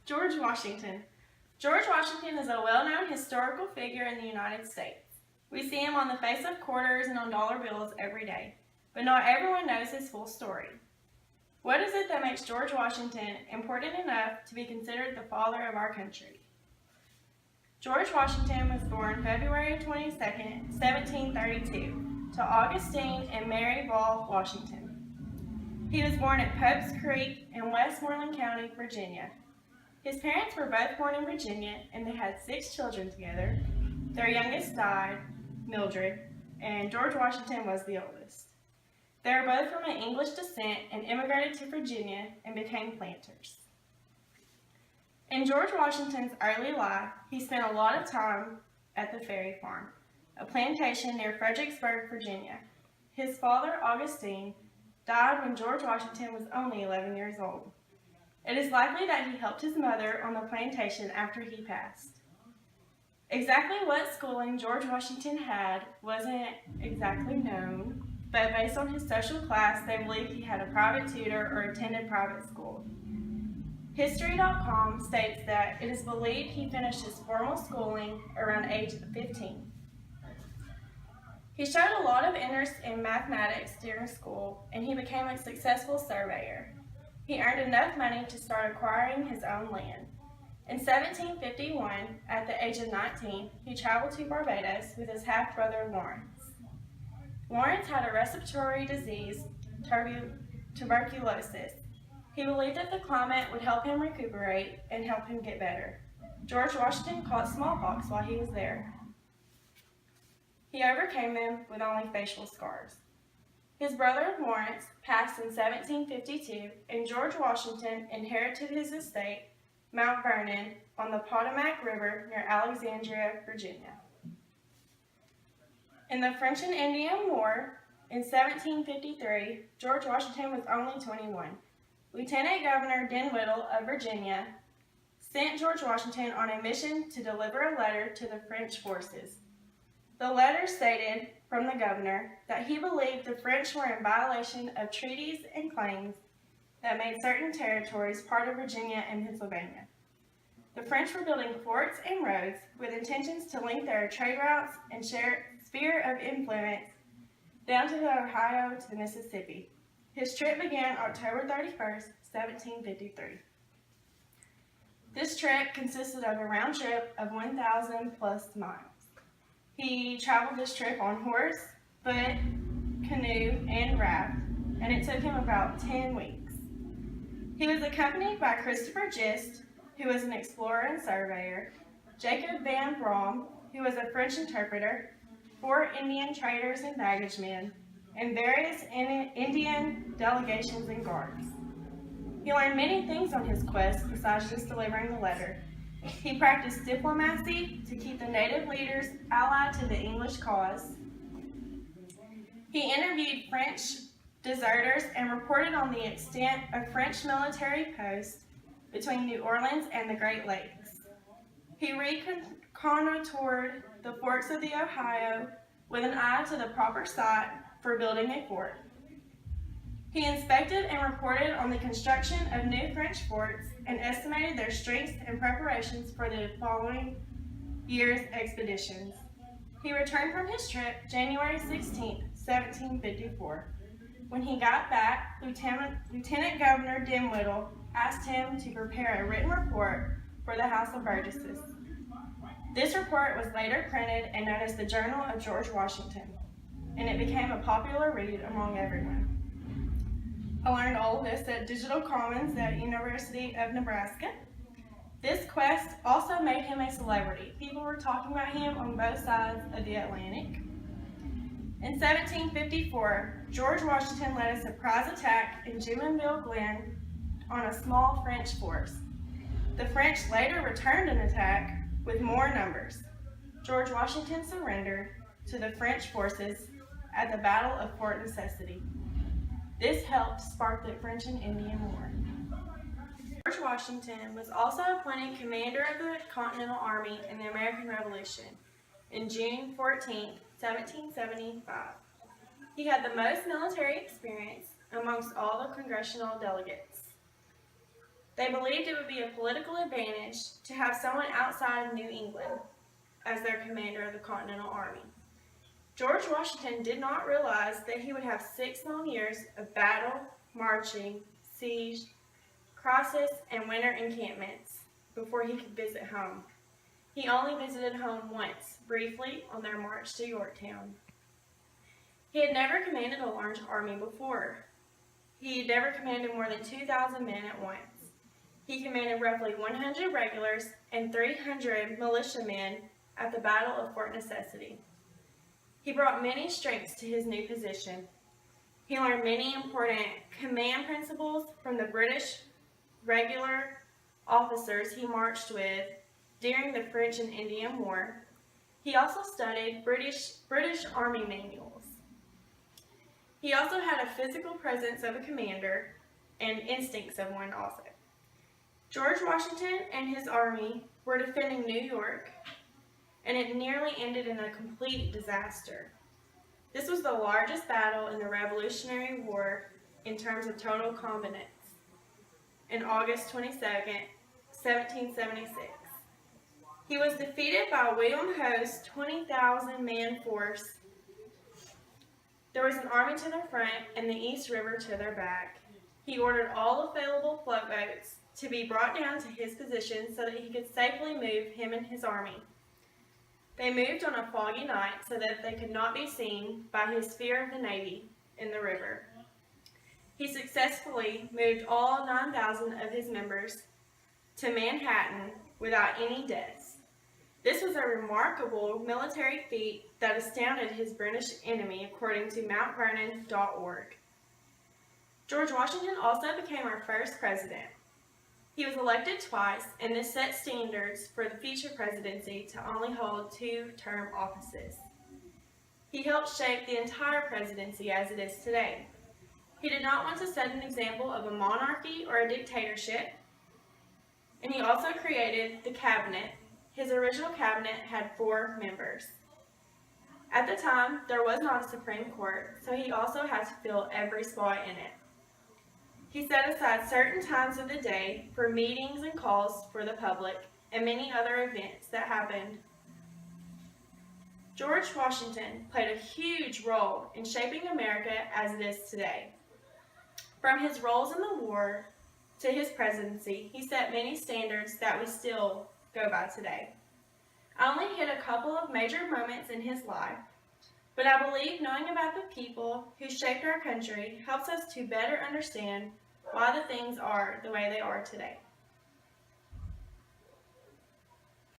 George Washington. George Washington is a well-known historical figure in the United States. We see him on the face of quarters and on dollar bills every day, but not everyone knows his full story. What is it that makes George Washington important enough to be considered the father of our country? George Washington was born February 22, 1732, to Augustine and Mary Ball Washington. He was born at Pope's Creek in Westmoreland County, Virginia. His parents were both born in Virginia, and they had 6 children together. Their youngest died, Mildred, and George Washington was the oldest. They were both from an English descent and immigrated to Virginia and became planters. In George Washington's early life, he spent a lot of time at the Ferry Farm, a plantation near Fredericksburg, Virginia. His father, Augustine, died when George Washington was only 11 years old. It is likely that he helped his mother on the plantation after he passed. Exactly what schooling George Washington had wasn't exactly known, but based on his social class, they believed he had a private tutor or attended private school. History.com states that it is believed he finished his formal schooling around age 15. He showed a lot of interest in mathematics during school, and he became a successful surveyor. He earned enough money to start acquiring his own land. In 1751, at the age of 19, he traveled to Barbados with his half-brother Lawrence. Lawrence had a respiratory disease, tuberculosis. He believed that the climate would help him recuperate and help him get better. George Washington caught smallpox while he was there. He overcame them with only facial scars. His brother Lawrence passed in 1752, and George Washington inherited his estate, Mount Vernon, on the Potomac River near Alexandria, Virginia. In the French and Indian War in 1753, George Washington was only 21. Lieutenant Governor Dinwiddie of Virginia sent George Washington on a mission to deliver a letter to the French forces. The letter stated from the governor that he believed the French were in violation of treaties and claims that made certain territories part of Virginia and Pennsylvania. The French were building forts and roads with intentions to link their trade routes and sphere of influence down to the Ohio to the Mississippi. His trip began October 31st, 1753. This trip consisted of a round trip of 1,000 plus miles. He traveled this trip on horse, foot, canoe, and raft, and it took him about 10 weeks. He was accompanied by Christopher Gist, who was an explorer and surveyor, Jacob Van Brom, who was a French interpreter, 4 Indian traders and baggage men, and various Indian delegations and guards. He learned many things on his quest besides just delivering the letter. He practiced diplomacy to keep the native leaders allied to the English cause. He interviewed French deserters and reported on the extent of French military posts between New Orleans and the Great Lakes. He reconnoitered the forks of the Ohio with an eye to the proper site for building a fort. He inspected and reported on the construction of new French forts and estimated their strengths and preparations for the following year's expeditions. He returned from his trip January 16, 1754. When he got back, Lieutenant Governor Dinwiddie asked him to prepare a written report for the House of Burgesses. This report was later printed and known as the Journal of George Washington, and it became a popular read among everyone. I learned all of this at Digital Commons at University of Nebraska. This quest also made him a celebrity. People were talking about him on both sides of the Atlantic. In 1754, George Washington led a surprise attack in Jumonville Glen on a small French force. The French later returned an attack with more numbers. George Washington surrendered to the French forces at the Battle of Fort Necessity. This helped spark the French and Indian War. George Washington was also appointed commander of the Continental Army in the American Revolution in June 14, 1775. He had the most military experience amongst all the congressional delegates. They believed it would be a political advantage to have someone outside of New England as their commander of the Continental Army. George Washington did not realize that he would have 6 long years of battle, marching, siege, crisis, and winter encampments before he could visit home. He only visited home once, briefly, on their march to Yorktown. He had never commanded a large army before. He had never commanded more than 2,000 men at once. He commanded roughly 100 regulars and 300 militiamen at the Battle of Fort Necessity. He brought many strengths to his new position. He learned many important command principles from the British regular officers he marched with during the French and Indian War. He also studied British Army manuals. He also had a physical presence of a commander and instincts of one also. George Washington and his army were defending New York, and it nearly ended in a complete disaster. This was the largest battle in the Revolutionary War in terms of total combatants in August 22nd, 1776. He was defeated by William Howe's 20,000-man force. There was an army to their front and the East River to their back. He ordered all available float boats to be brought down to his position so that he could safely move him and his army. They moved on a foggy night so that they could not be seen by his fear of the Navy in the river. He successfully moved all 9,000 of his members to Manhattan without any deaths. This was a remarkable military feat that astounded his British enemy, according to MountVernon.org. George Washington also became our first president. He was elected twice, and this set standards for the future presidency to only hold 2-term offices. He helped shape the entire presidency as it is today. He did not want to set an example of a monarchy or a dictatorship, and he also created the cabinet. His original cabinet had 4 members. At the time, there was not a Supreme Court, so he also had to fill every spot in it. He set aside certain times of the day for meetings and calls for the public and many other events that happened. George Washington played a huge role in shaping America as it is today. From his roles in the war to his presidency, he set many standards that we still go by today. I only hit a couple of major moments in his life, but I believe knowing about the people who shaped our country helps us to better understand why the things are the way they are today.